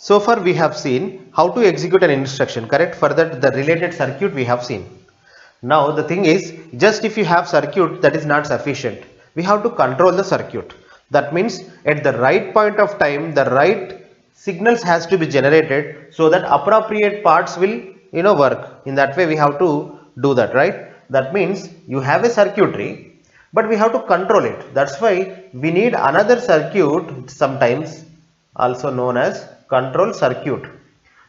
So far we have seen how to execute an instruction, correct? For that the related circuit we have seen. Now the thing is, just if you have circuit, that is not sufficient. We have to control the circuit. That means at the right point of time, the right signals has to be generated so that appropriate parts will work. In that way we have to do that, right? That means you have a circuitry, but we have to control it. That's why we need another circuit, sometimes also known as control circuit.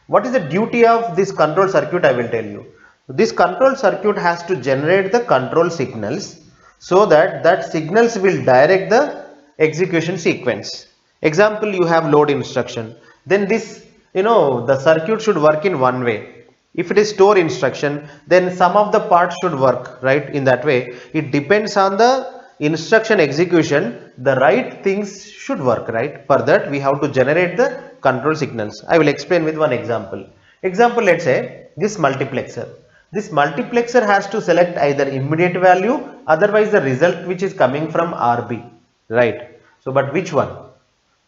What is the duty of this control circuit? I will tell you. This control circuit has to generate the control signals so that signals will direct the execution sequence. Example, you have load instruction. Then this, the circuit should work in one way. If it is store instruction, then some of the parts should work, right? In that way, it depends on the instruction execution, the right things should work, right? For that, we have to generate the control signals. I will explain with one example. Example, let's say this multiplexer. This multiplexer has to select either immediate value, otherwise the result which is coming from RB, right? So, but which one?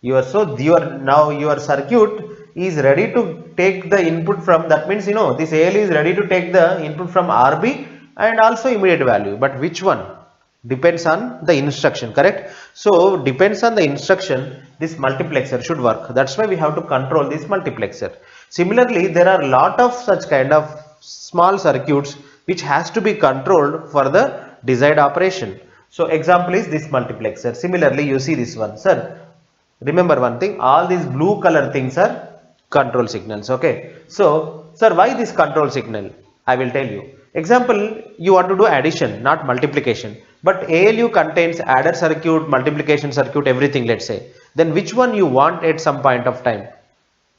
Your circuit is ready to take the input from, that means this AL is ready to take the input from RB and also immediate value, but which one depends on the instruction, correct? So depends on the instruction, this multiplexer should work. That's why we have to control this multiplexer. Similarly, there are lot of such kind of small circuits which has to be controlled for the desired operation. So example is this multiplexer. Similarly, you see this one, sir. Remember one thing, all these blue color things are control signals, okay? So sir, why this control signal? I will tell you. Example, you want to do addition, not multiplication, but ALU contains adder circuit, multiplication circuit, everything, let's say. Then which one you want at some point of time?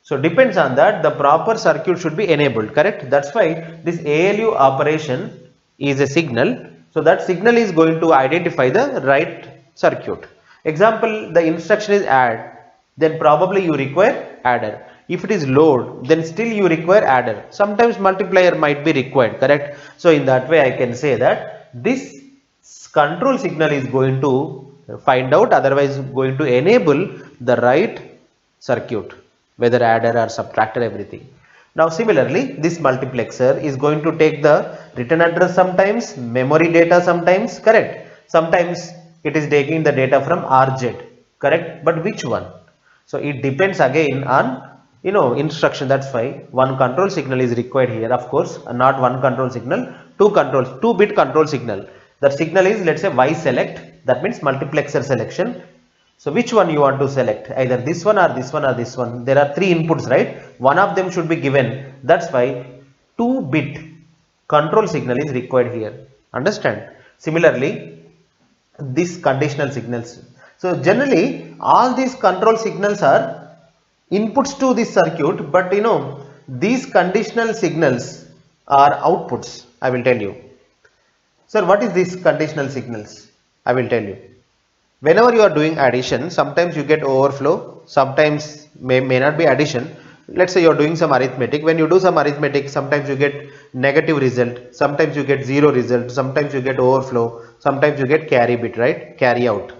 So depends on that, the proper circuit should be enabled, correct? That's why this ALU operation is a signal. So that signal is going to identify the right circuit. Example, the instruction is add, then probably you require adder. If it is load, then still you require adder. Sometimes multiplier might be required, correct? So in that way I can say that this control signal is going to find out, otherwise going to enable the right circuit, whether adder or subtractor, everything. Now similarly, this multiplexer is going to take the return address sometimes, memory data sometimes, correct? Sometimes it is taking the data from RZ, correct? But which one? So it depends again on instruction. That's why one control signal is required here, of course, not one control signal, two bit control signal. That signal is, let's say, Y select, that means multiplexer selection. So which one you want to select, either this one or this one or this one. There are three inputs, right? One of them should be given. That's why 2-bit control signal is required here. Understand? Similarly, these conditional signals. So generally all these control signals are inputs to this circuit, but these conditional signals are outputs. I will tell you. Sir, what is these conditional signals? I will tell you. Whenever you are doing addition, sometimes you get overflow, sometimes may not be addition. Let's say you are doing some arithmetic. When you do some arithmetic, sometimes you get negative result, sometimes you get zero result, sometimes you get overflow, sometimes you get carry bit, right? Carry out.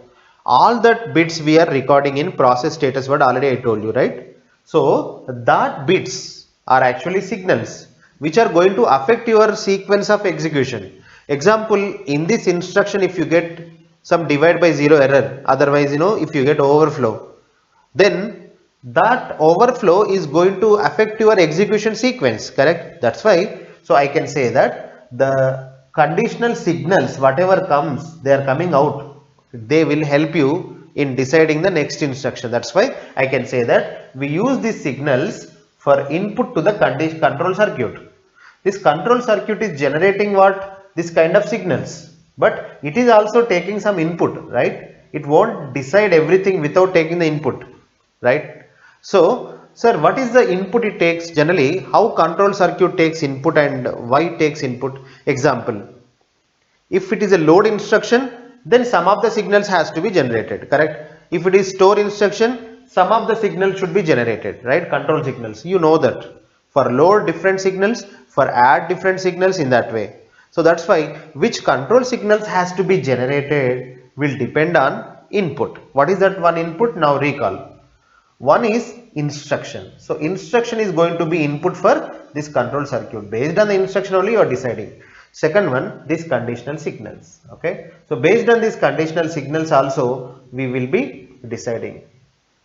All that bits we are recording in process status word, already I told you, right? So that bits are actually signals which are going to affect your sequence of execution. Example, in this instruction, if you get some divide by zero error, otherwise if you get overflow, then that overflow is going to affect your execution sequence, correct? That's why, so I can say that the conditional signals, whatever comes, they are coming out, they will help you in deciding the next instruction. That's why I can say that we use these signals for input to the control circuit. This control circuit is generating what? This kind of signals, but it is also taking some input, right? It won't decide everything without taking the input, right? So sir, what is the input it takes generally? How control circuit takes input and why it takes input? Example, if it is a load instruction, then some of the signals has to be generated, correct? If it is store instruction, some of the signals should be generated, right? Control signals, you know that. For load different signals, for add different signals, in that way. So that's why which control signals has to be generated will depend on input. What is that one input? Now recall. One is instruction. So instruction is going to be input for this control circuit. Based on the instruction only you are deciding. Second one, these conditional signals. Okay. So based on these conditional signals also we will be deciding.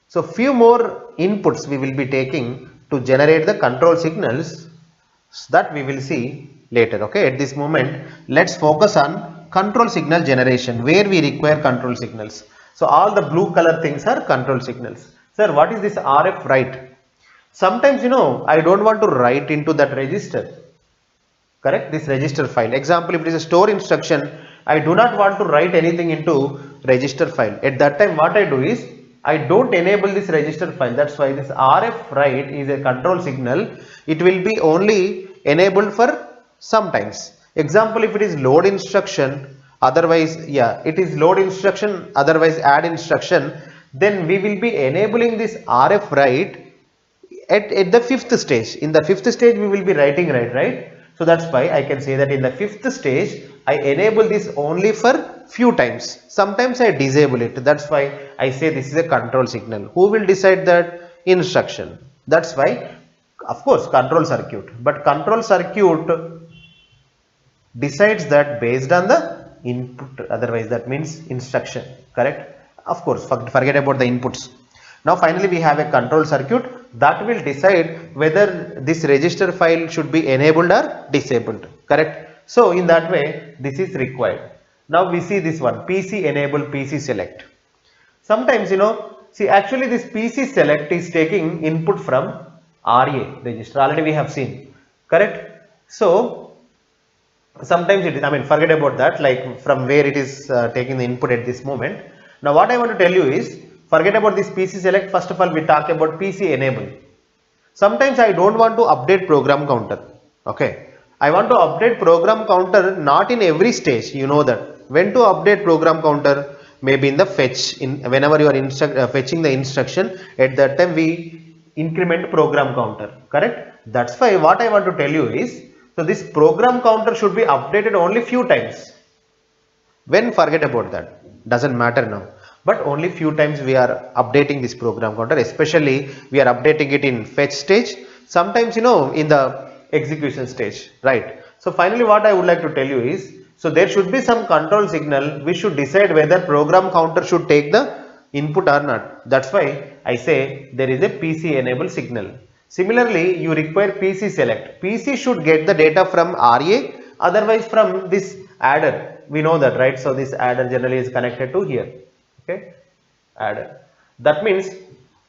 So few more inputs we will be taking to generate the control signals that we will see later. Okay. At this moment, let's focus on control signal generation where we require control signals. So all the blue color things are control signals. Sir, what is this RF write? Sometimes I don't want to write into that register. Correct, this register file. Example, if it is a store instruction, I do not want to write anything into register file. At that time what I do is I don't enable this register file. That's why this RF write is a control signal. It will be only enabled for sometimes. Example, if it is load instruction, otherwise it is load instruction, otherwise add instruction, then we will be enabling this RF write at the fifth stage. In the fifth stage we will be writing right. So that's why I can say that in the fifth stage I enable this only for few times. Sometimes I disable it. That's why I say this is a control signal. Who will decide that? Instruction. That's why, of course, control circuit. But control circuit decides that based on the input. Otherwise that means instruction. Correct? Of course, forget about the inputs. Now finally we have a control circuit that will decide whether this register file should be enabled or disabled. Correct? So in that way this is required. Now we see this one, PC enable PC select. Sometimes see actually this PC select is taking input from RA register. Already we have seen. Correct? So sometimes it is, forget about that, like from where it is taking the input at this moment. Now what I want to tell you is, forget about this PC select. First of all, we talk about PC enable. Sometimes I don't want to update program counter. Okay. I want to update program counter not in every stage. You know that. When to update program counter? Maybe in the fetch. Whenever you are fetching the instruction, at that time we increment program counter. Correct? That's why what I want to tell you is, so this program counter should be updated only few times. When? Forget about that. Doesn't matter now. But only few times we are updating this program counter, especially we are updating it in fetch stage, sometimes in the execution stage, right? So finally what I would like to tell you is, so there should be some control signal. We should decide whether program counter should take the input or not. That's why I say there is a PC enable signal. Similarly, you require PC select. PC should get the data from RA, otherwise from this adder. We know that, right? So this adder generally is connected to here. Okay, adder. That means,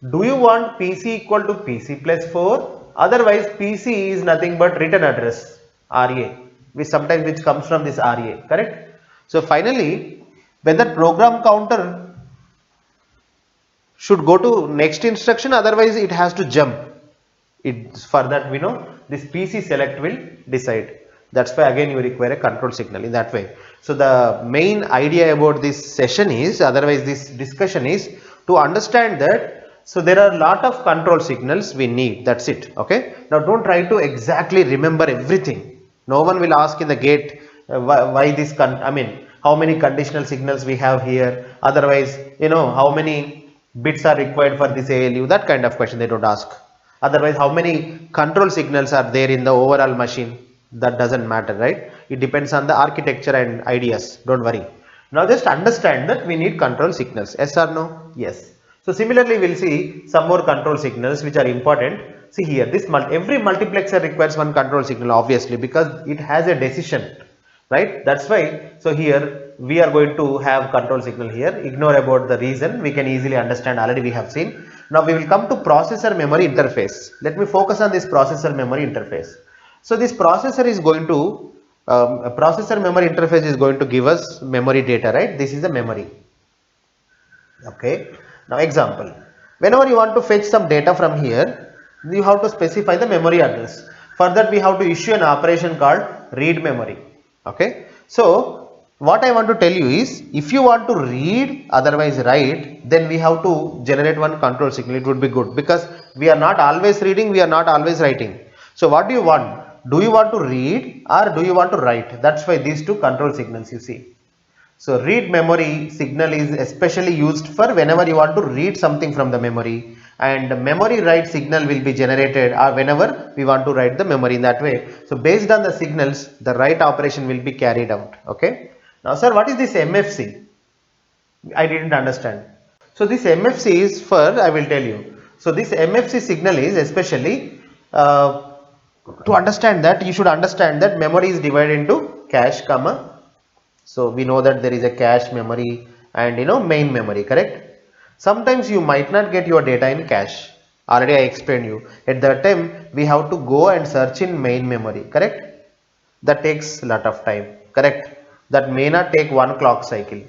do you want PC equal to PC plus 4? Otherwise, PC is nothing but return address, RA, which comes from this RA, correct? So finally, whether program counter should go to next instruction, otherwise it has to jump. For that we know this PC select will decide. That's why again you require a control signal in that way. So the main idea about this session is, otherwise this discussion is to understand that, so there are a lot of control signals we need. That's it. Okay. Now don't try to exactly remember everything. No one will ask in the gate why this, how many conditional signals we have here. Otherwise, how many bits are required for this ALU. That kind of question they don't ask. Otherwise, how many control signals are there in the overall machine? That doesn't matter, right? It depends on the architecture and ideas. Don't worry. Now just understand that we need control signals. Yes or no? Yes. So similarly, we'll see some more control signals which are important. See here, every multiplexer requires one control signal, obviously, because it has a decision, right? That's why. So here we are going to have control signal here. Ignore about the reason. We can easily understand. Already we have seen. Now we will come to processor memory interface. Let me focus on this processor memory interface. So this processor is going to, processor memory interface is going to give us memory data, right? This is the memory. Okay. Now example, whenever you want to fetch some data from here, you have to specify the memory address. For that we have to issue an operation called read memory. Okay. So what I want to tell you is, if you want to read, otherwise write, then we have to generate one control signal. It would be good, because we are not always reading, we are not always writing. So what do you want? Do you want to read or do you want to write? That's why these two control signals you see. So read memory signal is especially used for whenever you want to read something from the memory, and memory write signal will be generated whenever we want to write the memory in that way. So based on the signals, the write operation will be carried out. Okay. Now sir, what is this MFC? I didn't understand. So this MFC is for, I will tell you. So this MFC signal is especially to understand that you should understand that memory is divided into cache, comma. So we know that there is a cache memory and main memory, correct? Sometimes you might not get your data in cache. Already I explained you. At that time we have to go and search in main memory, correct? That takes a lot of time, correct? That may not take one clock cycle.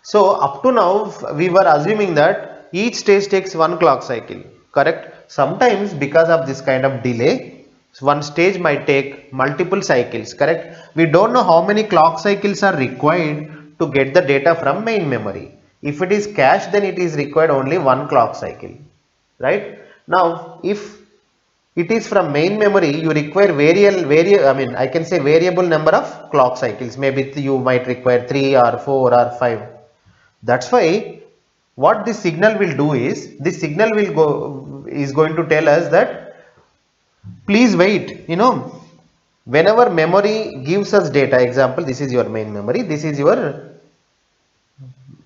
So up to now we were assuming that each stage takes one clock cycle, correct? Sometimes because of this kind of delay, one stage might take multiple cycles, correct? We don't know how many clock cycles are required to get the data from main memory. If it is cache, then it is required only one clock cycle, right? Now if it is from main memory, you require variable number of clock cycles. Maybe you might require 3 or 4 or 5. That's why what this signal will do is, this signal is going to tell us that please wait, whenever memory gives us data. Example, this is your main memory, this is your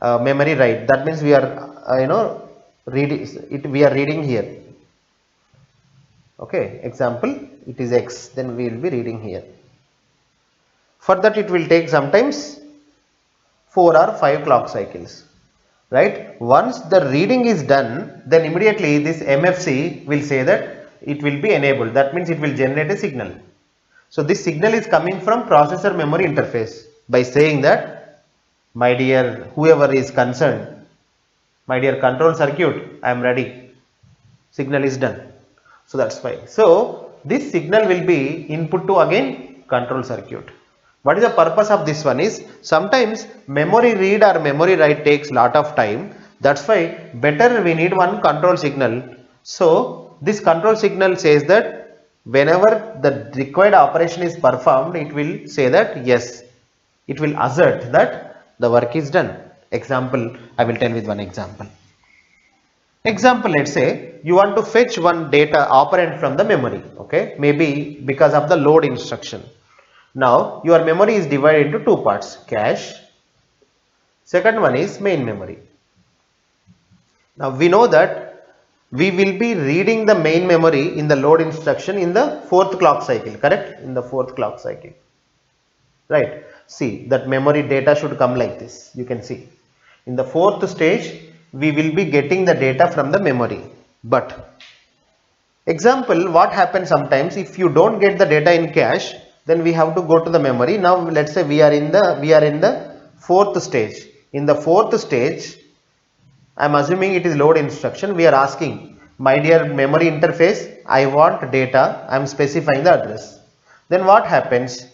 memory write. That means we are we are reading here. Okay, example, it is X, then we will be reading here. For that it will take sometimes 4 or 5 clock cycles, right? Once the reading is done, then immediately this MFC will say that it will be enabled. That means it will generate a signal. So this signal is coming from processor memory interface by saying that, my dear whoever is concerned, my dear control circuit, I am ready. Signal is done. So that's why. So this signal will be input to again control circuit. What is the purpose of this one is, sometimes memory read or memory write takes lot of time. That's why better we need one control signal. So this control signal says that whenever the required operation is performed, it will say that yes, it will assert that the work is done. Example, I will tell with one example. Example, let's say you want to fetch one data operand from the memory. Okay, maybe because of the load instruction. Now your memory is divided into two parts, cache, second one is main memory. Now we know that we will be reading the main memory in the load instruction in the 4th clock cycle, correct? In the 4th clock cycle, right? See, that memory data should come like this. You can see in the 4th stage we will be getting the data from the memory. But example, what happens sometimes, if you don't get the data in cache, then we have to go to the memory. Now let's say we are in the 4th stage. In the 4th stage, I am assuming it is load instruction. We are asking, my dear memory interface, I want data. I am specifying the address. Then what happens?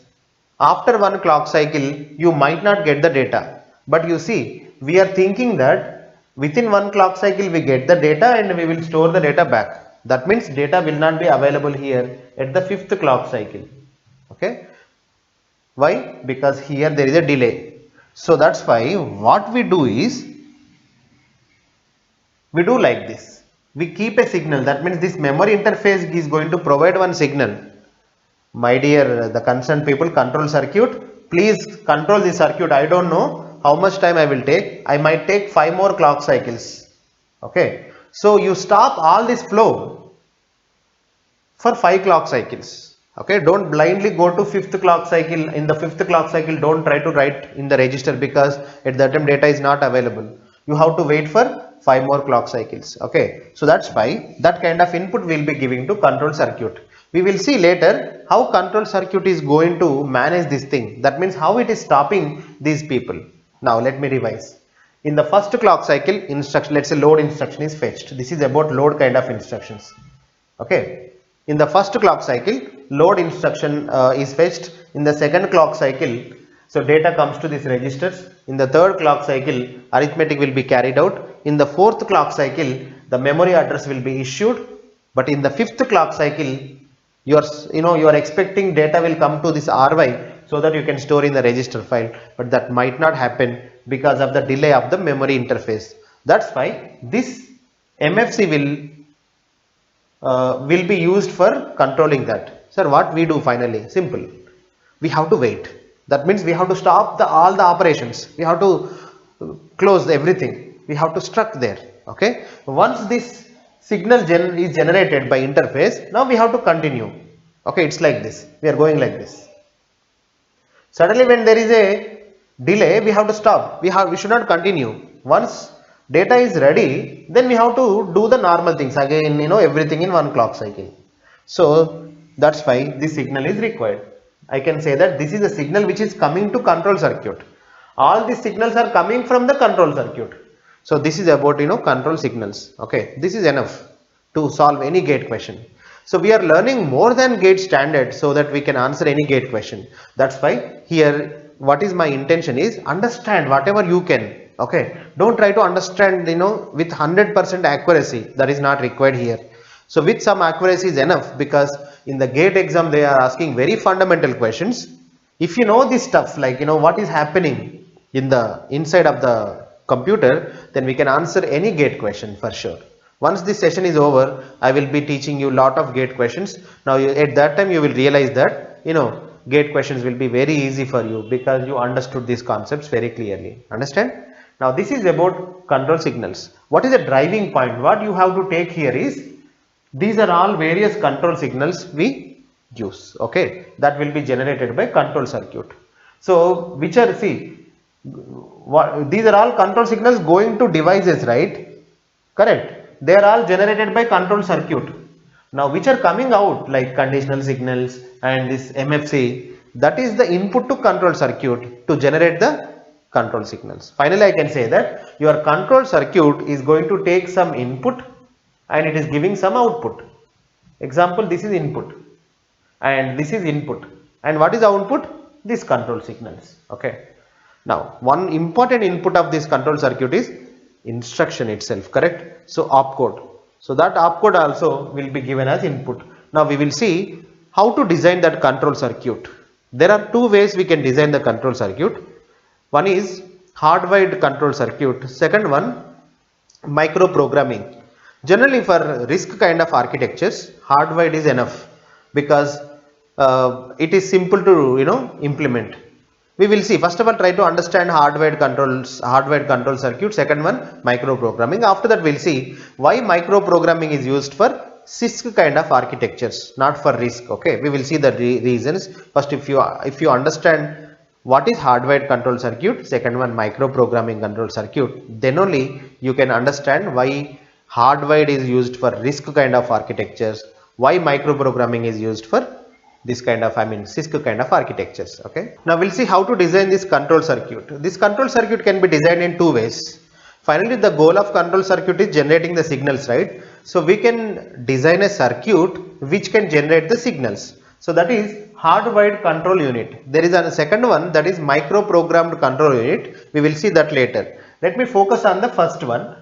After one clock cycle, you might not get the data. But you see, we are thinking that within one clock cycle we get the data and we will store the data back. That means data will not be available here at the 5th clock cycle. Okay, why? Because here there is a delay. So that's why what we do is, we do like this. We keep a signal. That means this memory interface is going to provide one signal. My dear, the concerned people, control circuit, please control the circuit. I don't know how much time I will take. I might take 5 more clock cycles. Okay, so you stop all this flow for 5 clock cycles. Okay, don't blindly go to 5th clock cycle. In the 5th clock cycle, don't try to write in the register, because at that time data is not available. You have to wait for 5 more clock cycles. Okay, so that's why that kind of input will be giving to control circuit. We will see later how control circuit is going to manage this thing. That means how it is stopping these people. Now let me revise. In the first clock cycle, instruction, let's say load instruction is fetched. This is about load kind of instructions. Okay. In the first clock cycle, load instruction is fetched. In the second clock cycle, so data comes to these registers. In the third clock cycle, arithmetic will be carried out. In the 4th clock cycle, the memory address will be issued. But in the 5th clock cycle, you are expecting data will come to this RY so that you can store in the register file. But that might not happen because of the delay of the memory interface. That's why this MFC will be used for controlling that. Sir, what we do finally? Simple. We have to wait. That means we have to stop all the operations. We have to close everything. We have to struck there. Okay. Once this signal is generated by interface, now we have to continue. Okay, it's like this. We are going like this. Suddenly, when there is a delay, we have to stop. We should not continue. Once data is ready, then we have to do the normal things again. Everything in one clock cycle. So that's why this signal is required. I can say that this is a signal which is coming to control circuit. All these signals are coming from the control circuit. So this is about control signals. Okay, this is enough to solve any gate question. So we are learning more than gate standard so that we can answer any gate question. That's why here what is my intention is understand whatever you can. Okay, don't try to understand with 100% accuracy. That is not required here. So with some accuracy is enough, because in the gate exam they are asking very fundamental questions. If you know this stuff, like what is happening in the inside of the computer, then we can answer any gate question for sure. Once this session is over, I will be teaching you lot of gate questions. Now at that time you will realize that gate questions will be very easy for you, because you understood these concepts very clearly. Understand? Now this is about control signals. What is the driving point? What you have to take here is, these are all various control signals we use. Okay, that will be generated by control circuit. So which are, see, these are all control signals going to devices, right? Correct. They are all generated by control circuit. Now which are coming out, like conditional signals and this MFC, that is the input to control circuit to generate the control signals. Finally, I can say that your control circuit is going to take some input and it is giving some output. Example, this is input and this is input, and what is output? These control signals. Okay. Now one important input of this control circuit is instruction itself, correct? So opcode. So that opcode also will be given as input. Now we will see how to design that control circuit. There are two ways we can design the control circuit. One is hardwired control circuit. Second one, microprogramming. Generally for RISC kind of architectures, hardwired is enough, because it is simple to implement. We will see. First of all, try to understand hardwired control circuit. Second one, microprogramming. After that, we'll see why microprogramming is used for CISC kind of architectures, not for RISC. Okay, we will see the reasons. First, if you understand what is hardwired control circuit, second one microprogramming control circuit, then only you can understand why hardwired is used for RISC kind of architectures, why microprogramming is used for this kind of, CISC kind of architectures. Okay. Now we'll see how to design this control circuit. This control circuit can be designed in two ways. Finally, the goal of control circuit is generating the signals, right? So we can design a circuit which can generate the signals. So that is hardwired control unit. There is a second one, that is microprogrammed control unit. We will see that later. Let me focus on the first one.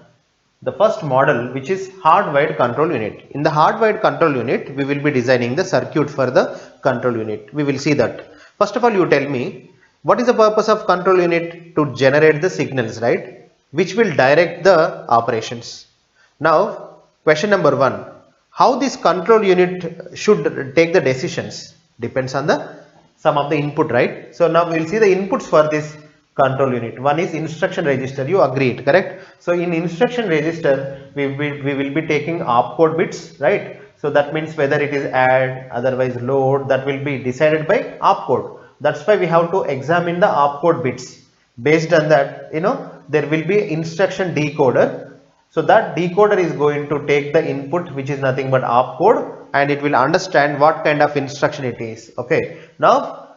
The first model, which is hardwired control unit. In the hardwired control unit, we will be designing the circuit for the control unit. We will see that. First of all, you tell me, what is the purpose of control unit? To generate the signals, right? Which will direct the operations. Now, question number one, how this control unit should take the decisions depends on some of the input, right? So now we will see the inputs for this control unit. One is instruction register. You agreed, correct? So in instruction register, we will be taking opcode bits, right? So that means whether it is add, otherwise load, that will be decided by opcode. That's why we have to examine the opcode bits. Based on that, there will be instruction decoder. So that decoder is going to take the input, which is nothing but opcode, and it will understand what kind of instruction it is. Okay. Now,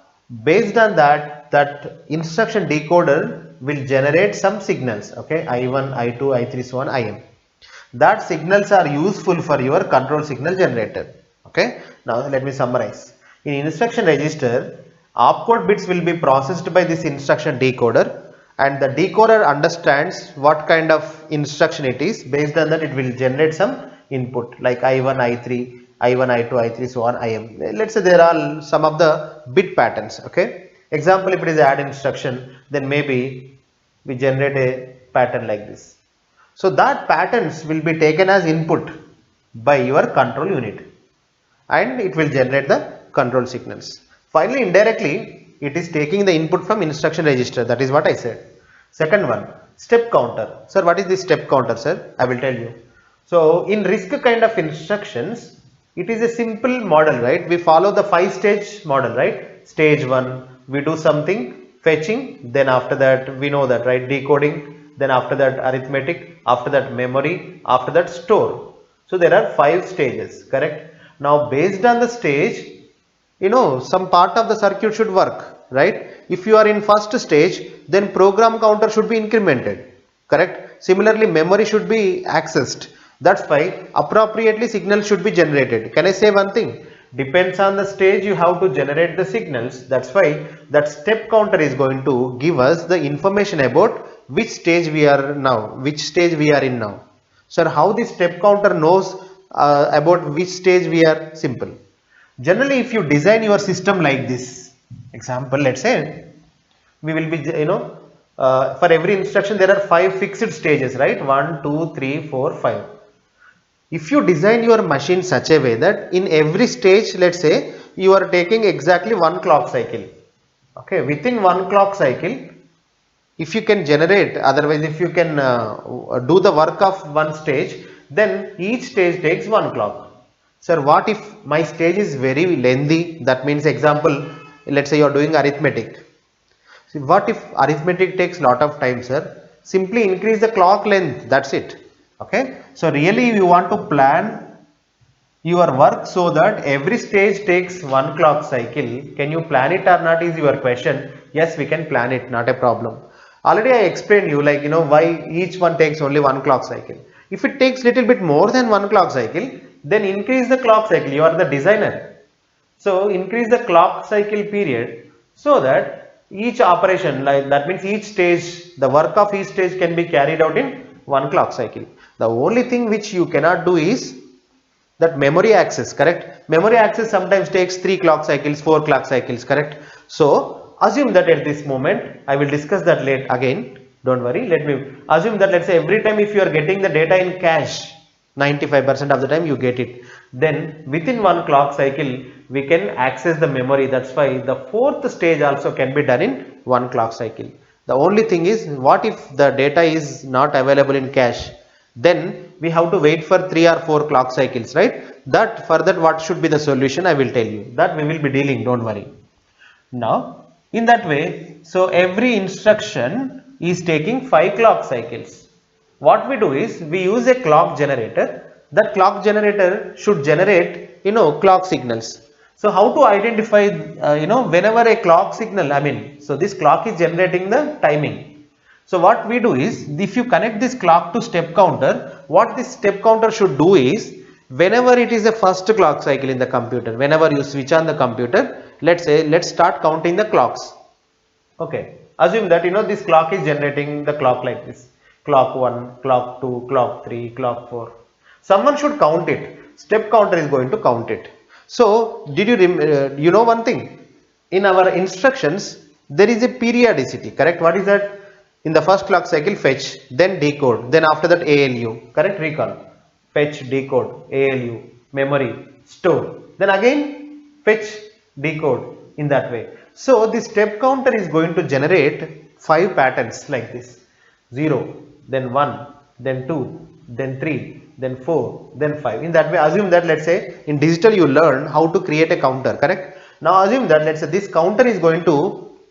based on that instruction decoder will generate some signals. Okay. I1, I2, I3, so on, IM. That signals are useful for your control signal generator. Okay. Now, let me summarize. In instruction register, opcode bits will be processed by this instruction decoder, and the decoder understands what kind of instruction it is. Based on that, it will generate some input like I1, I3, I1, I2, I3, so on, IM. Let's say there are some of the bit patterns. Okay. Example, if it is add instruction, then maybe we generate a pattern like this. So that patterns will be taken as input by your control unit and it will generate the control signals. Finally, indirectly, it is taking the input from instruction register. That is what I said. Second one, step counter. Sir, what is this step counter, sir? I will tell you. So, in RISC kind of instructions, it is a simple model, right? We follow the 5-stage model, right? Stage 1, we do something, fetching, then after that, we know that, right? Decoding, then after that, arithmetic, after that, memory, after that, store. So, there are 5 stages, correct? Now, based on the stage, some part of the circuit should work, right? If you are in first stage, then program counter should be incremented, correct? Similarly, memory should be accessed. That's why appropriately signals should be generated. Can I say one thing? Depends on the stage you have to generate the signals. That's why that step counter is going to give us the information about which stage we are now, which stage we are in now. Sir, how the step counter knows about which stage we are? Simple. Generally, if you design your system like this, example, let's say we will be, for every instruction there are 5 fixed stages, right? 1, 2, 3, 4, 5. If you design your machine such a way that in every stage, let's say you are taking exactly 1 clock cycle. Okay, within 1 clock cycle, if you can generate, otherwise if you can do the work of one stage, then each stage takes 1 clock. Sir, what if my stage is very lengthy? That means, example, let's say you are doing arithmetic. So what if arithmetic takes lot of time, sir? Simply increase the clock length, that's it. Okay, so really you want to plan your work so that every stage takes 1 clock cycle. Can you plan it or not is your question. Yes, we can plan it, not a problem. Already I explained you, like, why each one takes only 1 clock cycle. If it takes little bit more than 1 clock cycle, then increase the clock cycle. You are the designer. So increase the clock cycle period so that each operation, like that means each stage, the work of each stage can be carried out in 1 clock cycle. The only thing which you cannot do is that memory access, correct? Memory access sometimes takes 3 clock cycles, 4 clock cycles, correct? So assume that at this moment, I will discuss that later again, don't worry. Let me assume that, let's say, every time if you are getting the data in cache, 95% of the time you get it, then within 1 clock cycle we can access the memory. That's why the 4th stage also can be done in 1 clock cycle. The only thing is, what if the data is not available in cache? Then we have to wait for 3 or 4 clock cycles, right? That for that, what should be the solution, I will tell you. That we will be dealing, don't worry. Now in that way, so every instruction is taking 5 clock cycles. What we do is, we use a clock generator. That clock generator should generate, clock signals. So how to identify, whenever a clock signal, so this clock is generating the timing. So what we do is, if you connect this clock to step counter, what this step counter should do is, whenever it is a first clock cycle in the computer, whenever you switch on the computer, let's start counting the clocks. Okay, assume that this clock is generating the clock like this: clock 1, clock 2, clock 3, clock 4. Someone should count it. Step counter is going to count it. So did you know one thing? In our instructions there is a periodicity, correct? What is that? In the first clock cycle, fetch, then decode, then after that ALU, correct? Recall, fetch, decode, ALU, memory, store, then again fetch, decode, in that way. So the step counter is going to generate 5 patterns like this: 0, then 1, then 2, then 3, then 4, then 5. In that way, assume that, let's say, in digital you learn how to create a counter, correct? Now assume that, let's say, this counter is going to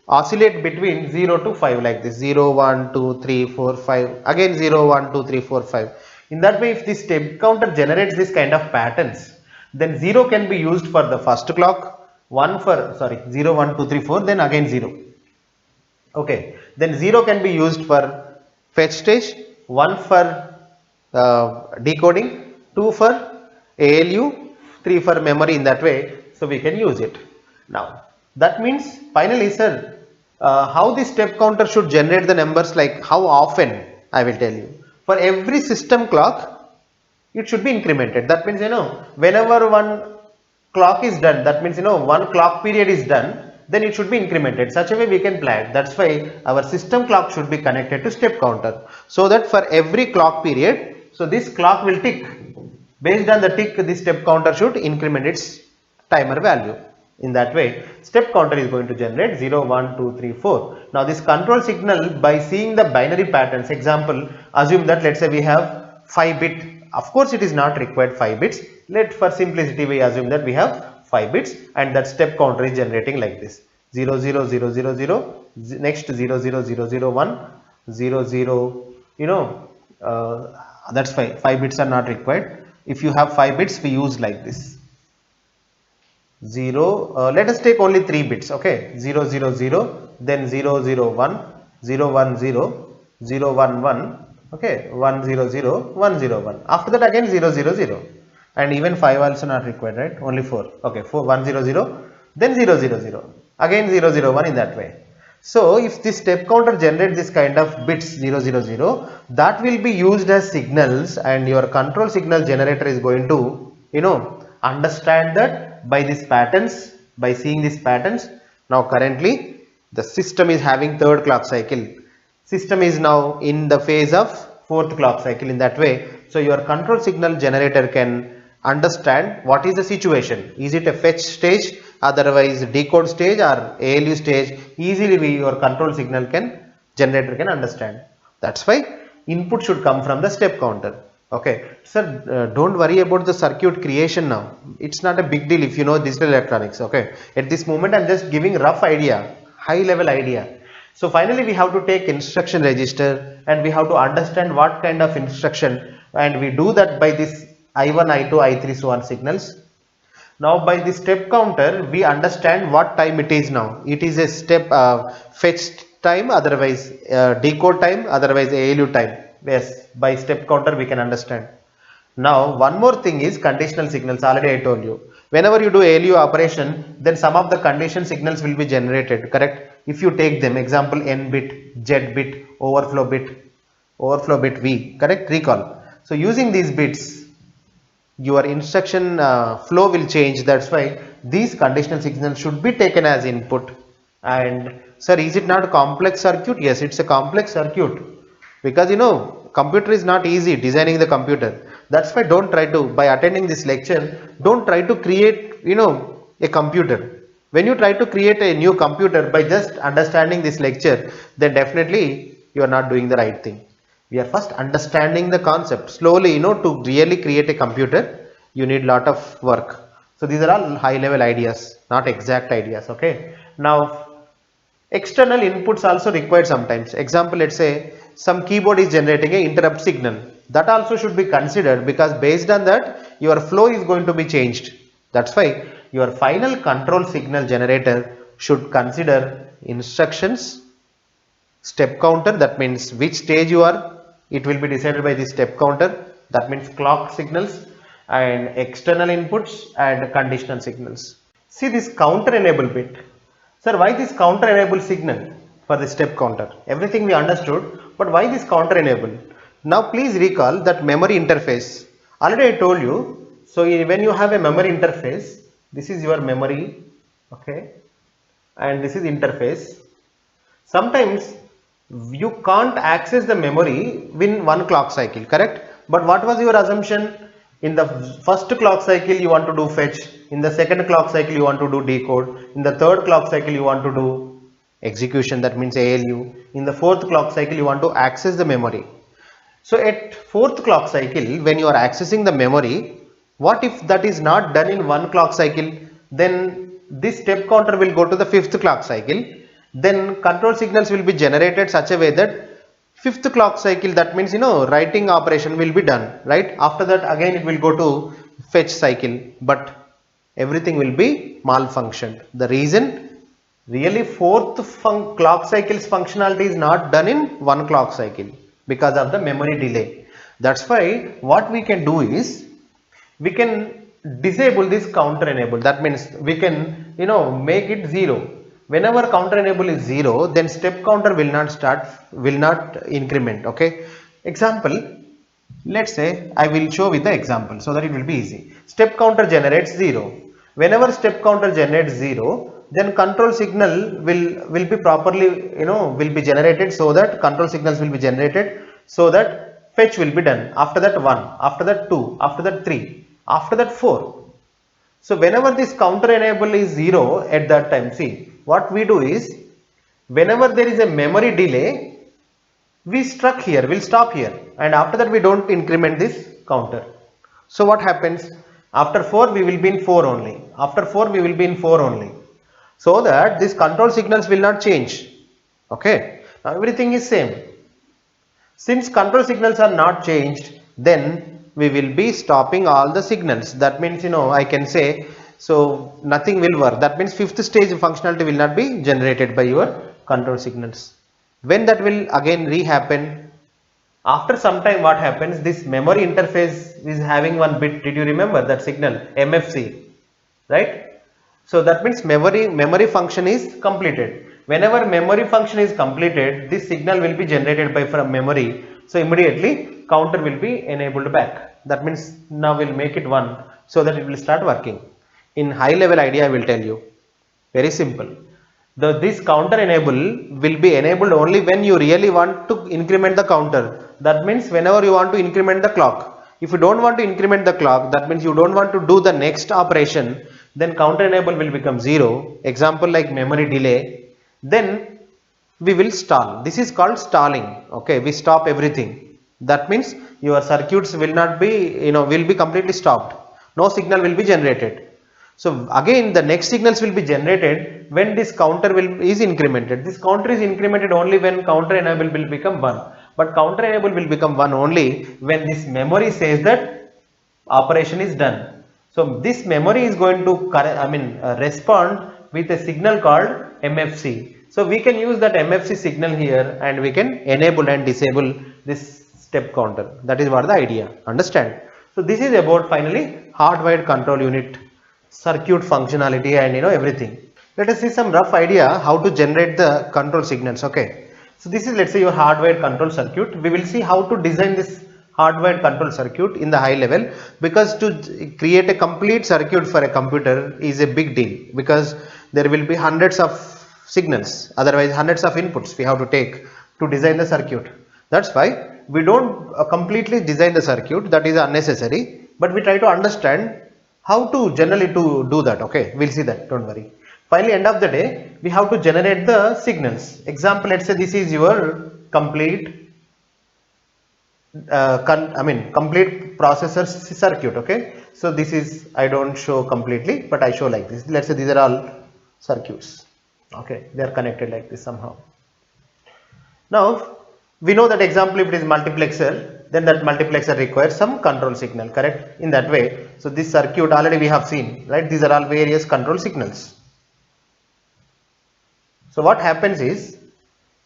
oscillate between 0 to 5 like this: 0, 1, 2, 3, 4, 5, again 0, 1, 2, 3, 4, 5. In that way, if this step counter generates this kind of patterns, then 0 can be used for the first clock, 0, 1, 2, 3, 4, then again 0. Okay, then 0 can be used for fetch stage, 1 for decoding, 2 for ALU, 3 for memory, in that way. So we can use it. Now that means, finally, sir, how the step counter should generate the numbers, like how often, I will tell you. For every system clock, it should be incremented. That means, whenever one clock is done, that means, one clock period is done, then it should be incremented. Such a way we can plan. That's why our system clock should be connected to step counter, so that for every clock period, so this clock will tick. Based on the tick, the step counter should increment its timer value. In that way, step counter is going to generate 0, 1, 2, 3, 4. Now this control signal, by seeing the binary patterns, example, assume that let's say we have 5 bit. Of course it is not required 5 bits. For simplicity we assume that we have 5 bits, and that step counter is generating like this: 0, 0, 0, 0, 0, next 0, 0, 0, 0, 1, 0, 0, that's 5 bits are not required. If you have 5 bits, we use like this: 0, let us take only 3 bits, okay, 0, 0, 0, then 0, 0, 1, 0, 1, 0, 0, 1, 1, okay, 1, 0, 0, 1, 0, 1. After that again 0, 0, 0, and even 5 also not required, right? Only 4, okay, 4, 1, 0, 0, then 0, 0, 0, again 0, 0, 1, in that way. So if this step counter generates this kind of bits 0, 0, 0, that will be used as signals, and your control signal generator is going to, understand that by these patterns, by seeing these patterns. Now currently the system is having third clock cycle. System is now in the phase of fourth clock cycle. In that way, so your control signal generator can understand what is the situation. Is it a fetch stage, otherwise decode stage, or ALU stage? Easily your control signal generator can understand. That's why input should come from the step counter. Okay, sir, don't worry about the circuit creation now. It's not a big deal if you know digital electronics. Okay, at this moment I'm just giving rough idea, high level idea. So finally we have to take instruction register, and we have to understand what kind of instruction, and we do that by this I1, I2, I3, so on signals. Now by the step counter we understand what time it is now. It is a step fetch time, otherwise decode time, otherwise ALU time. Yes, by step counter we can understand. Now one more thing is conditional signals. Already I told you, whenever you do ALU operation, then some of the condition signals will be generated, correct? If you take them, example, N bit, Z bit, overflow bit V, correct? Recall. So using these bits, your instruction flow will change. That's why these conditional signals should be taken as input. And sir, is it not a complex circuit? Yes, it's a complex circuit, because computer is not easy designing the computer. That's why don't try to, by attending this lecture, don't try to create a computer. When you try to create a new computer by just understanding this lecture, then definitely you are not doing the right thing. We are first understanding the concept. Slowly, to really create a computer, you need lot of work. So these are all high level ideas, not exact ideas. Okay. Now external inputs also required sometimes. Example, let's say some keyboard is generating an interrupt signal. That also should be considered, because based on that your flow is going to be changed. That's why your final control signal generator should consider instructions, step counter, that means which stage you are, it will be decided by the step counter, that means clock signals, and external inputs and conditional signals. See this counter enable bit. Sir, why this counter enable signal for the step counter? Everything we understood, but why this counter enable? Now please recall that memory interface. Already I told you. So when you have a memory interface, this is your memory, okay, and this is interface. Sometimes you can't access the memory within one clock cycle, correct? But what was your assumption? In the first clock cycle you want to do fetch, in the second clock cycle you want to do decode, in the third clock cycle you want to do execution, that means ALU, in the fourth clock cycle you want to access the memory. So at fourth clock cycle, when you are accessing the memory, what if that is not done in one clock cycle? Then this step counter will go to the fifth clock cycle. Then control signals will be generated such a way that fifth clock cycle, that means writing operation will be done, right? After that again it will go to fetch cycle, but everything will be malfunctioned. The reason, really fourth clock cycle's functionality is not done in one clock cycle because of the memory delay. That's why what we can do is we can disable this counter enable. That means we can make it 0. Whenever counter enable is 0, then step counter will not increment. Okay. Example, let's say I will show with the example so that it will be easy. Step counter generates 0. Whenever step counter generates 0, then control signal will be properly, will be generated, so that control signals will be generated, so that fetch will be done. After that 1, after that 2, after that 3, after that 4. So whenever this counter enable is 0 at that time, see what we do is, whenever there is a memory delay, we struck here, we'll stop here, and after that we don't increment this counter. So what happens? After 4 we will be in 4 only, after 4 we will be in 4 only, so that these control signals will not change. Okay, now everything is same. Since control signals are not changed, then we will be stopping all the signals. That means, I can say, so nothing will work. That means fifth stage functionality will not be generated by your control signals. When that will again rehappen? After some time, what happens? This memory interface is having one bit. Did you remember that signal? MFC, right? So that means memory function is completed. Whenever memory function is completed, this signal will be generated by from memory. So immediately counter will be enabled back. That means now we'll make it 1, so that it will start working. In high level idea, I will tell you. Very simple. This counter enable will be enabled only when you really want to increment the counter. That means whenever you want to increment the clock. If you don't want to increment the clock, that means you don't want to do the next operation, then counter enable will become 0. Example like memory delay. Then we will stall. This is called stalling. Okay, we stop everything. That means your circuits will not be, will be completely stopped. No signal will be generated. So again the next signals will be generated when this counter is incremented. This counter is incremented only when counter enable will become 1. But counter enable will become 1 only when this memory says that operation is done. So this memory is going to respond with a signal called MFC. So we can use that MFC signal here, and we can enable and disable this step counter. That is what the idea. Understand? So this is about finally hardwired control unit circuit functionality and everything. Let us see some rough idea how to generate the control signals. Okay, so this is, let's say, your hardwired control circuit. We will see how to design this hardwired control circuit in the high level, because to create a complete circuit for a computer is a big deal, because there will be hundreds of signals, otherwise hundreds of inputs we have to take to design the circuit. That's why we don't completely design the circuit, that is unnecessary, but we try to understand how to generally to do that. Okay, we'll see that, don't worry. Finally, end of the day, we have to generate the signals. Example, let's say this is your complete complete processor circuit. Okay, so this is, I don't show completely, but I show like this. Let's say these are all circuits. Okay, they are connected like this somehow. Now we know that example, if it is multiplexer, then that multiplexer requires some control signal, correct? In that way, so this circuit already we have seen, right? These are all various control signals. So what happens is,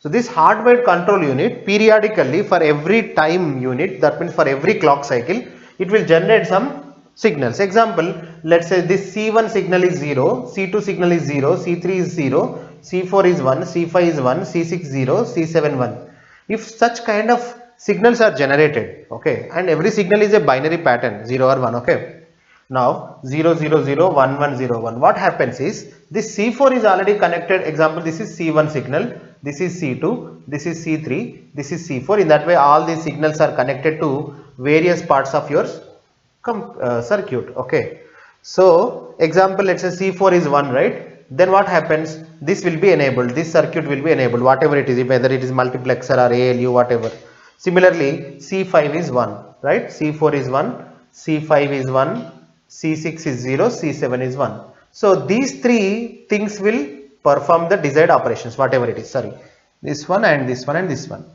so this hardwired control unit periodically for every time unit, that means for every clock cycle, it will generate some signals. Example, let's say this C1 signal is 0, C2 signal is 0, C3 is 0, C4 is 1, C5 is 1, C6 0, C7 1. If such kind of signals are generated, okay, and every signal is a binary pattern, 0 or 1. Okay, now 0 0 0 1 1 0 1. What happens is, this C4 is already connected. Example, this is C1 signal, this is C2, this is C3, this is C4. In that way, all these signals are connected to various parts of your circuit. Okay, so example, let's say C4 is 1, right? Then what happens? This will be enabled, this circuit will be enabled, whatever it is, whether it is multiplexer or ALU, whatever. Similarly, C5 is 1, right? C4 is 1, C5 is 1, C6 is 0, C7 is 1. So these three things will perform the desired operations, whatever it is. Sorry, this one and this one and this one,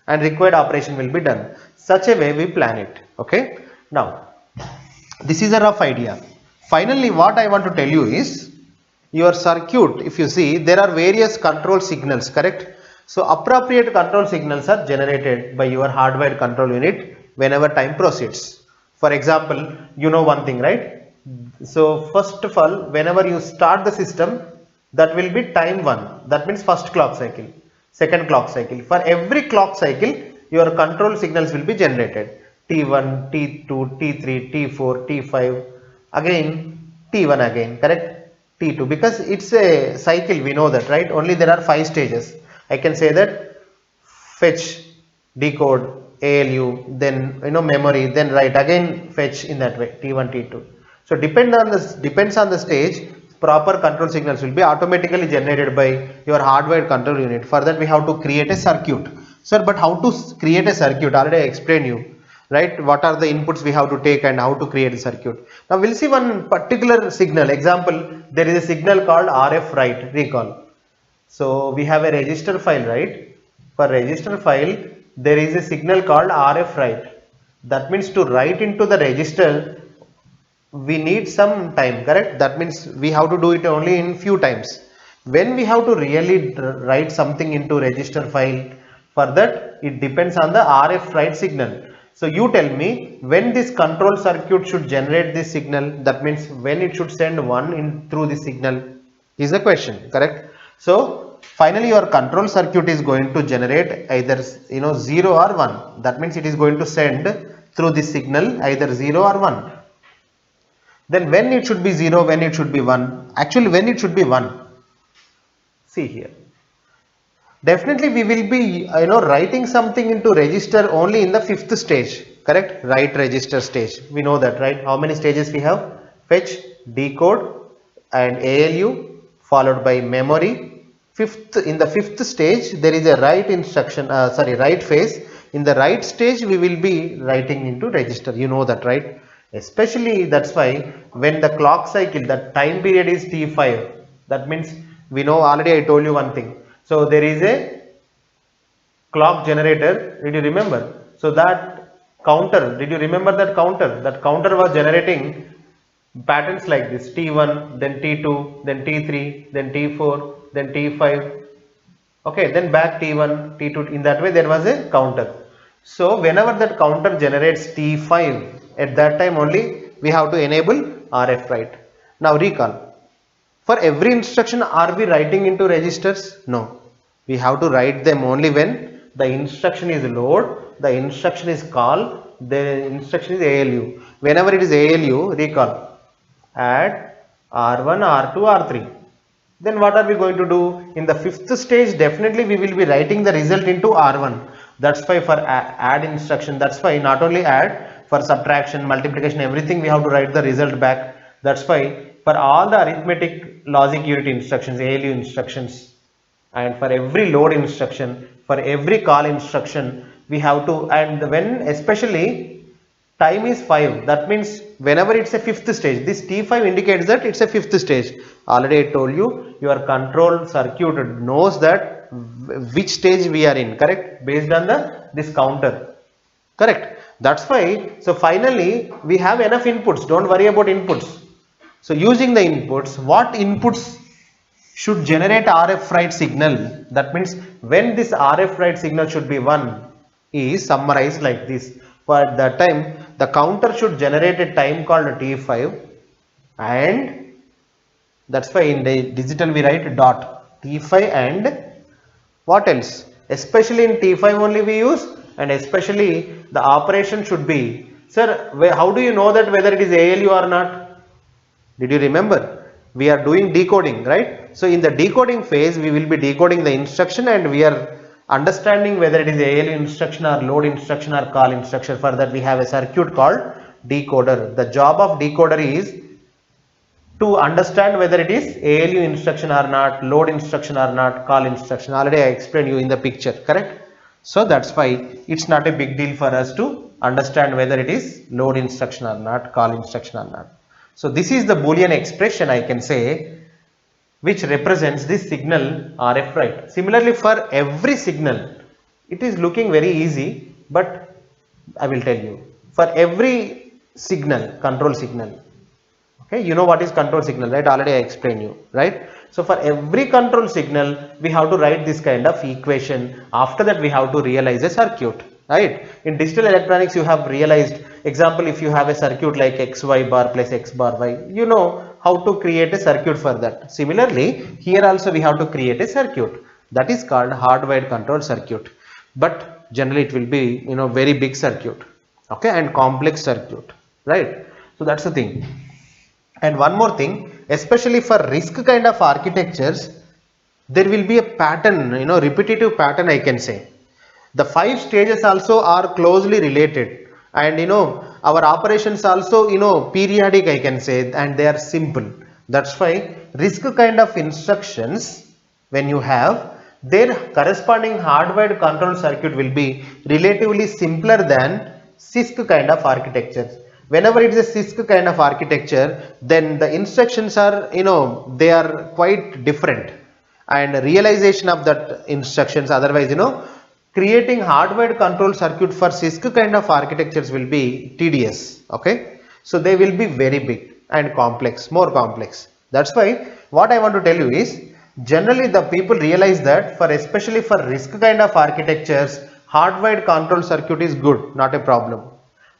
and required operation will be done. Such a way we plan it. Okay, now this is a rough idea. Finally, what I want to tell you is, your circuit, if you see, there are various control signals, correct? So appropriate control signals are generated by your hardwired control unit whenever time proceeds. For example, you know one thing, right? So first of all, whenever you start the system, that will be time 1, that means first clock cycle, second clock cycle. For every clock cycle, your control signals will be generated. T1, T2, T3, T4, T5, again T1 again, correct? T2, because it's a cycle, we know that, right? Only there are 5 stages. I can say that fetch, decode, ALU, then memory, then write again fetch in that way, T1, T2. So depends on the stage, proper control signals will be automatically generated by your hardwired control unit. For that we have to create a circuit. Sir, but how to create a circuit? Already I explained you, right? What are the inputs we have to take and how to create a circuit. Now we'll see one particular signal. Example, there is a signal called RF write, recall. So we have a register file, right? For register file, there is a signal called RF write. That means to write into the register, we need some time, correct? That means we have to do it only in few times. When we have to really write something into register file, for that it depends on the RF write signal. So you tell me when this control circuit should generate this signal, that means when it should send 1 in through the signal is the question, correct? So finally your control circuit is going to generate either 0 or 1. That means it is going to send through this signal either 0 or 1. Then when it should be 0, when it should be 1, actually when it should be 1, see here. Definitely we will be writing something into register only in the 5th stage, correct? Write register stage, we know that, right? How many stages we have? Fetch, decode and ALU followed by memory. In the 5th stage there is a write instruction, write phase. In the write stage we will be writing into register, you know that, right? Especially that's why when the clock cycle, the time period is T5, that means we know already, I told you one thing. So there is a clock generator, did you remember? So that counter, did you remember that counter? That counter was generating patterns like this, T1, then T2, then T3, then T4, then T5, okay, then back T1, T2, in that way there was a counter. So whenever that counter generates T5, at that time only we have to enable RF write. Now recall, for every instruction are we writing into registers? No, we have to write them only when the instruction is load, the instruction is call, the instruction is ALU. Whenever it is ALU, recall, add R1, R2, R3. Then what are we going to do? In the 5th stage, definitely we will be writing the result into R1. That's why for add instruction, that's why not only add, for subtraction, multiplication, everything we have to write the result back. That's why for all the arithmetic logic unit instructions, ALU instructions, and for every load instruction, for every call instruction, we have to, and when especially time is 5, that means whenever it's a 5th stage, this T5 indicates that it's a 5th stage. Already I told you, your control circuit knows that which stage we are in, correct? Based on this counter, correct? That's why, so finally we have enough inputs, don't worry about inputs. So using the inputs, what inputs should generate RF write signal? That means when this RF write signal should be 1 is summarized like this. For that time, the counter should generate a time called T5, and that's why in the digital we write dot T5 and what else? Especially in T5 only we use, and especially the operation should be, sir, how do you know that whether it is ALU or not? Did you remember? We are doing decoding, right? So in the decoding phase, we will be decoding the instruction and we are understanding whether it is ALU instruction or load instruction or call instruction. For that we have a circuit called decoder. The job of decoder is to understand whether it is ALU instruction or not, load instruction or not, call instruction. Already I explained you in the picture, correct? So that's why it's not a big deal for us to understand whether it is load instruction or not, call instruction or not. So this is the Boolean expression, I can say, which represents this signal RF write. Similarly, for every signal, it is looking very easy, but I will tell you, for every signal, control signal, okay, you know what is control signal, right? Already I explained you, right? So for every control signal, we have to write this kind of equation. After that, we have to realize a circuit, right? In digital electronics, you have realized, example, if you have a circuit like XY bar plus X bar Y, you know how to create a circuit for that. Similarly, here also we have to create a circuit. That is called hardwired control circuit. But generally it will be, very big circuit, okay, and complex circuit, right? So that's the thing. And one more thing, especially for RISC kind of architectures, there will be a pattern, repetitive pattern I can say. The 5 stages also are closely related, and our operations also periodic I can say, and they are simple. That's why RISC kind of instructions, when you have, their corresponding hardwired control circuit will be relatively simpler than CISC kind of architectures. Whenever it is a CISC kind of architecture, then the instructions are they are quite different, and realization of that instructions, otherwise creating hardwired control circuit for CISC kind of architectures will be tedious. Okay, so they will be very big and complex, more complex. That's why what I want to tell you is, generally the people realize that for especially for RISC kind of architectures, hardwired control circuit is good, not a problem.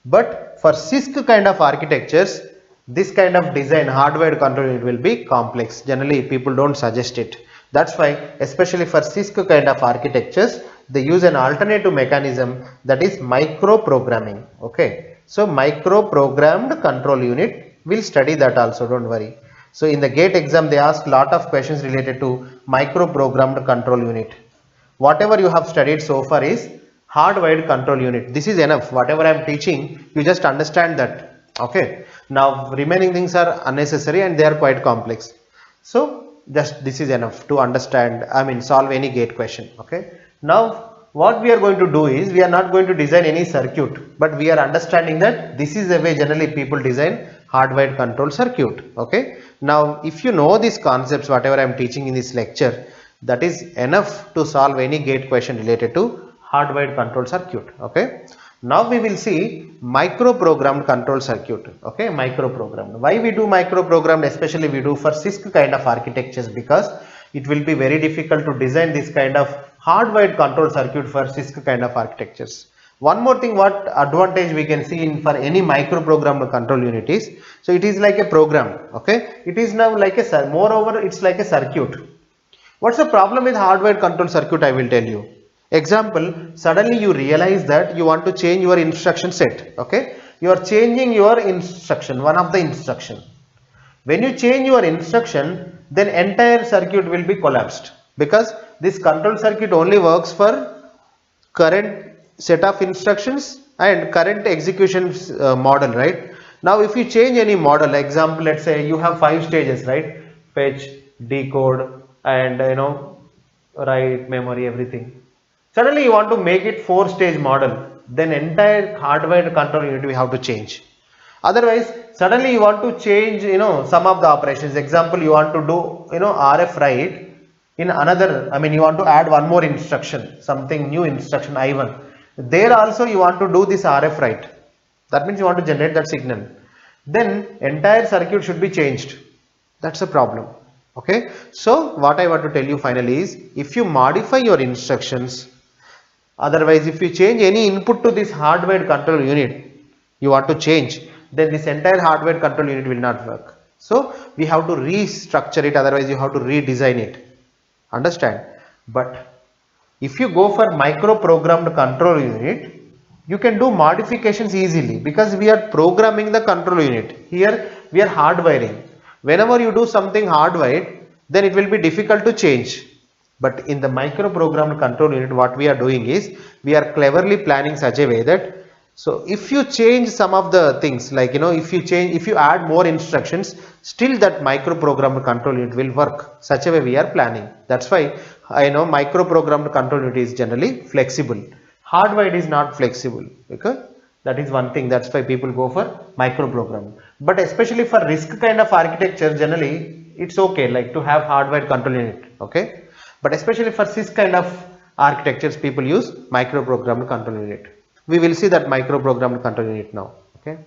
But for CISC kind of architectures, this kind of design hardwired control unit will be complex. Generally people don't suggest it. That's why especially for CISC kind of architectures, they use an alternative mechanism, that is micro programming. Okay, so micro programmed control unit, we'll study that also, don't worry. So in the GATE exam they ask lot of questions related to micro programmed control unit. Whatever you have studied so far is hardwired control unit. This is enough. Whatever I am teaching, you just understand that. Okay, now remaining things are unnecessary and they are quite complex. So just this is enough to understand, solve any GATE question. Okay, now what we are going to do is, we are not going to design any circuit, but we are understanding that this is the way generally people design hardwired control circuit. Okay, now if you know these concepts, whatever I am teaching in this lecture, that is enough to solve any GATE question related to hardwired control circuit. Okay, now we will see micro programmed control circuit. Okay, micro programmed. Why we do micro programmed? Especially we do for CISC kind of architectures, because it will be very difficult to design this kind of hardwired control circuit for CISC kind of architectures. One more thing, what advantage we can see in for any micro programmed control unit is, so it is like a program. Okay, it is now like a, moreover it's like a circuit. What's the problem with hardwired control circuit? I will tell you. Example, suddenly you realize that you want to change your instruction set. Okay, you are changing your instruction, one of the instruction. When you change your instruction, then entire circuit will be collapsed, because this control circuit only works for current set of instructions and current execution model, right? Now if you change any model, example, let's say you have 5 stages, right? Fetch, decode, and write, memory, everything. Suddenly you want to make it 4-stage model, then entire hardwired control unit we have to change. Otherwise suddenly you want to change some of the operations. Example, you want to do RF write in another, you want to add one more instruction, something new instruction I1. There also you want to do this RF write. That means you want to generate that signal. Then entire circuit should be changed. That's a problem. Okay, so what I want to tell you finally is, if you modify your instructions, otherwise if you change any input to this hardwired control unit, you want to change, then this entire hardwired control unit will not work. So we have to restructure it, otherwise you have to redesign it. Understand? But if you go for micro programmed control unit, you can do modifications easily, because we are programming the control unit. Here we are hardwiring. Whenever you do something hardwired, then it will be difficult to change. But in the micro programmed control unit, what we are doing is, we are cleverly planning such a way that, so if you change some of the things, like if you add more instructions, still that micro programmed control unit will work. Such a way we are planning. That's why I know micro programmed control unit is generally flexible. Hardwired is not flexible, because that is one thing. That's why people go for micro programming. But especially for RISC kind of architecture, generally it's okay, like to have hardwired control unit. Okay, but especially for CISC kind of architectures, people use micro programmed control unit. We will see that micro programmed control unit now. Okay.